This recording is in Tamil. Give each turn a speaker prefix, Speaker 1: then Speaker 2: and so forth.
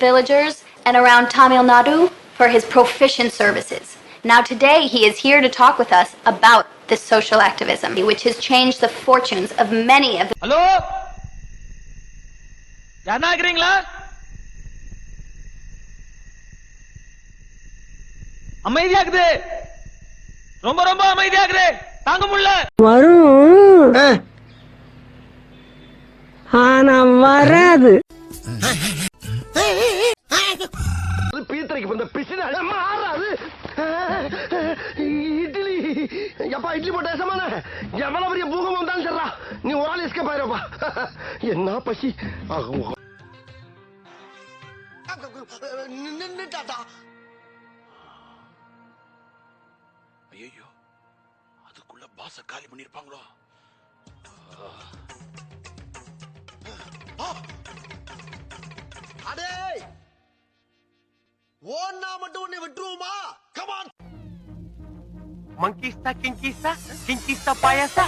Speaker 1: villagers and around Tamil Nadu for his proficient services. Now today he is here to talk with us about this social activism, which has changed the fortunes of many of the...
Speaker 2: Hello? யாரா இருக்கீங்களா? அமைதியா இருக்குது. ரொம்ப ரொம்ப அமைதியா இருக்குது. தாங்க முடியல.
Speaker 3: வரும். ஆனா வராது.
Speaker 4: பீத்தரைக்கு வந்த பிசின மாறாது. இட்லி எப்பா இட்லி போட்ட சமான எவ்வளவு பெரிய பூகம்பம் வந்தாலும் சரிடா நீ ஒரு ஆள் எஸ்கேப் ஆயிரப்பா. என்ன பசி நின்னுட்டாடா.
Speaker 5: ஐயோ அதுக்குள்ள பாச காலி பண்ணிருப்பாங்களோ.
Speaker 4: அடே ஓன்னா மட்டும் உன்னை விட்டுருவோமா? கமான்
Speaker 2: மங்கிஸ்தா கிங்கிஸ்தா கிங்கிஸ்தா பாயாசா